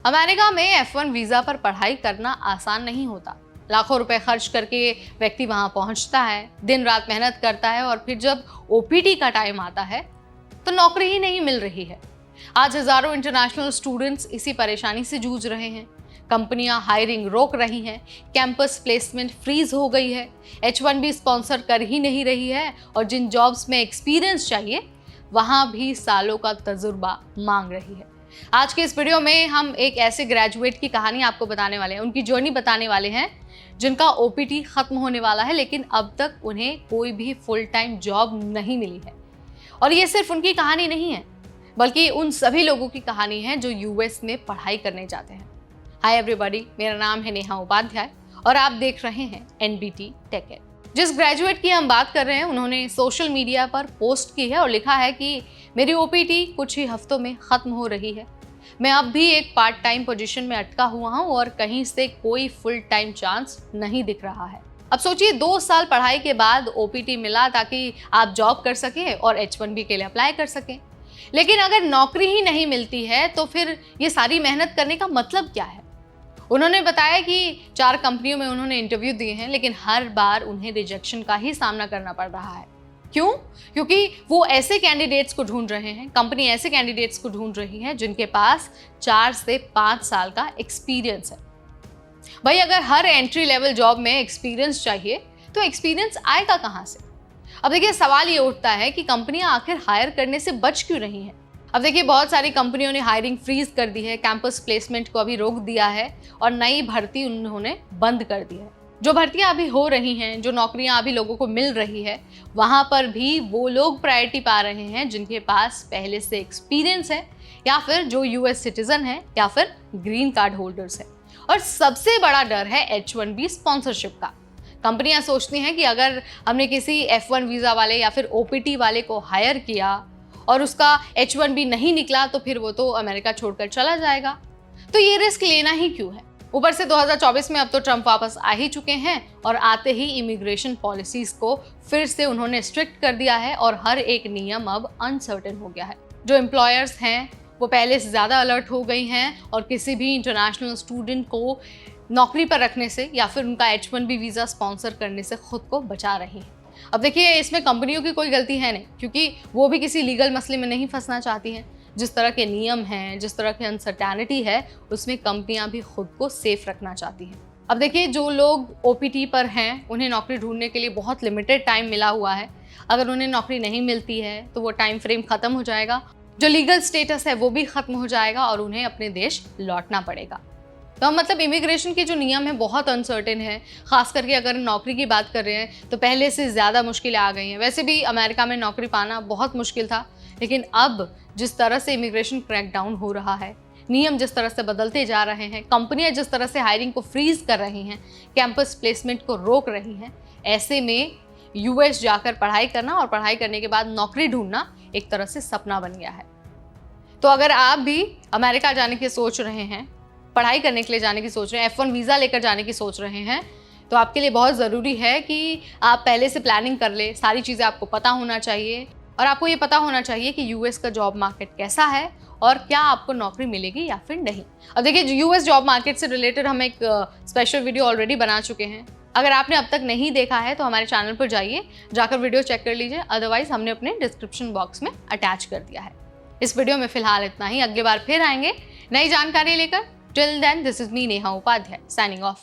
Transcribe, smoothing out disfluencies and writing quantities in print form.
America में F1 visa पर पढ़ाई करना आसान नहीं होता। लाखों रुपए खर्च करके व्यक्ति वहां पहुंचता है, दिन रात मेहनत करता है और फिर जब OPT का टाइम आता है तो नौकरी ही नहीं मिल रही है। आज हजारों इंटरनेशनल स्टूडेंट्स इसी परेशानी से जूझ रहे हैं। कंपनियां हायरिंग रोक रही हैं, कैंपस प्लेसमेंट फ्रीज हो गई है, H1B स्पॉन्सर कर ही नहीं रही है और जिन जॉब्स में एक्सपीरियंस चाहिए वहां भी सालों का तजुर्बा मांग रही है। आज के इस वीडियो में हम एक ऐसे ग्रेजुएट की कहानी आपको बताने वाले हैं, उनकी जर्नी बताने वाले हैं जिनका OPT खत्म होने वाला है लेकिन अब तक उन्हें कोई भी फुल टाइम जॉब नहीं मिली है। और ये सिर्फ उनकी कहानी नहीं है बल्कि उन सभी लोगों की कहानी है जो US में पढ़ाई करने जाते हैं। हाय एवरीबॉडी, मेरा नाम है नेहा उपाध्याय और आप देख रहे हैं NBT टेक एड। जिस ग्रेजुएट की हम बात कर रहे हैं उन्होंने सोशल मीडिया पर पोस्ट की है और लिखा है कि मेरी OPT कुछ ही हफ्तों में खत्म हो रही है। मैं अब भी एक पार्ट टाइम पोजीशन में अटका हुआ हूं और कहीं से कोई फुल टाइम चांस नहीं दिख रहा है। अब सोचिए 2 साल पढ़ाई के बाद OPT मिला ताकि आप जॉब कर सकें और H1B के लिए अप्लाई कर सकें, लेकिन अगर नौकरी ही नहीं मिलती है तो फिर ये सारी मेहनत करने का मतलब क्या है। उन्होंने बताया कि 4 कंपनियों में उन्होंने इंटरव्यू दिए हैं लेकिन हर बार उन्हें रिजेक्शन का ही सामना करना पड़ रहा है। क्यों? क्योंकि वो ऐसे कैंडिडेट्स को ढूंढ रहे हैं, कंपनी ऐसे कैंडिडेट्स को ढूंढ रही है जिनके पास 4 से 5 साल का एक्सपीरियंस है। भाई अगर हर एंट्री लेवल जॉब में एक्सपीरियंस चाहिए तो एक्सपीरियंस आएगा कहाँ से? अब देखिए सवाल ये उठता है कि कंपनियां आखिर हायर करने से बच क्यों रही हैं। अब देखिए बहुत सारी कंपनियों ने हायरिंग फ्रीज कर दी है, कैंपस प्लेसमेंट को अभी रोक दिया है और नई भर्ती उन्होंने बंद कर दी है। जो भर्तियां अभी हो रही हैं, जो नौकरियां अभी लोगों को मिल रही है, वहां पर भी वो लोग प्रायोरिटी पा रहे हैं जिनके पास पहले से एक्सपीरियंस है या फिर जो US सिटीजन है या फिर ग्रीन कार्ड होल्डर्स है। और सबसे बड़ा डर है H1B स्पॉन्सरशिप का। कंपनियां सोचती हैं कि अगर हमने किसी F1 वीजा वाले या फिर OPT वाले को हायर किया और उसका H1B नहीं निकला तो फिर वो तो अमेरिका छोड़कर चला जाएगा, तो ये रिस्क लेना ही क्यों है। ऊपर से 2024 में अब तो ट्रम्प वापस आ ही चुके हैं और आते ही इमिग्रेशन पॉलिसीज को फिर से उन्होंने स्ट्रिक्ट कर दिया है और हर एक नियम अब अनसर्टेन हो गया है। जो एम्प्लॉयर्स हैं वो पहले से ज़्यादा अलर्ट हो गई हैं और किसी भी इंटरनेशनल स्टूडेंट को नौकरी पर रखने से या फिर उनका H1B वीज़ा स्पॉन्सर करने से खुद को बचा रही हैं। अब देखिए इसमें कंपनियों की कोई गलती है नहीं, क्योंकि वो भी किसी लीगल मसले में नहीं फंसना चाहती हैं। जिस तरह के नियम हैं, जिस तरह की अनसर्टेनिटी है, उसमें कंपनियां भी खुद को सेफ रखना चाहती हैं। अब देखिए जो लोग OPT पर हैं उन्हें नौकरी ढूंढने के लिए बहुत लिमिटेड टाइम मिला हुआ है। अगर उन्हें नौकरी नहीं मिलती है तो वो टाइम फ्रेम ख़त्म हो जाएगा, जो लीगल स्टेटस है वो भी ख़त्म हो जाएगा और उन्हें अपने देश लौटना पड़ेगा। तो मतलब इमिग्रेशन के जो नियम है बहुत अनसर्टेन है। खास करके अगर नौकरी की बात कर रहे हैं तो पहले से ज़्यादा मुश्किलें आ गई हैं। वैसे भी अमेरिका में नौकरी पाना बहुत मुश्किल था, लेकिन अब जिस तरह से इमिग्रेशन क्रैकडाउन हो रहा है, नियम जिस तरह से बदलते जा रहे हैं, कंपनियां जिस तरह से हायरिंग को फ्रीज कर रही हैं, कैंपस प्लेसमेंट को रोक रही हैं, ऐसे में US जाकर पढ़ाई करना और पढ़ाई करने के बाद नौकरी ढूंढना एक तरह से सपना बन गया है। तो अगर आप भी अमेरिका जाने की सोच रहे हैं, पढ़ाई करने के लिए जाने की सोच रहे हैं, F1 वीज़ा लेकर जाने की सोच रहे हैं, तो आपके लिए बहुत ज़रूरी है कि आप पहले से प्लानिंग कर ले। सारी चीज़ें आपको पता होना चाहिए और आपको ये पता होना चाहिए कि US का जॉब मार्केट कैसा है और क्या आपको नौकरी मिलेगी या फिर नहीं। अब देखिए US जॉब मार्केट से रिलेटेड हम एक स्पेशल वीडियो ऑलरेडी बना चुके हैं। अगर आपने अब तक नहीं देखा है तो हमारे चैनल पर जाइए, जाकर वीडियो चेक कर लीजिए, अदरवाइज हमने अपने डिस्क्रिप्शन बॉक्स में अटैच कर दिया है। इस वीडियो में फिलहाल इतना ही, अगली बार फिर आएंगे नई जानकारी लेकर। Till then, this is me Neha Upadhyay signing off.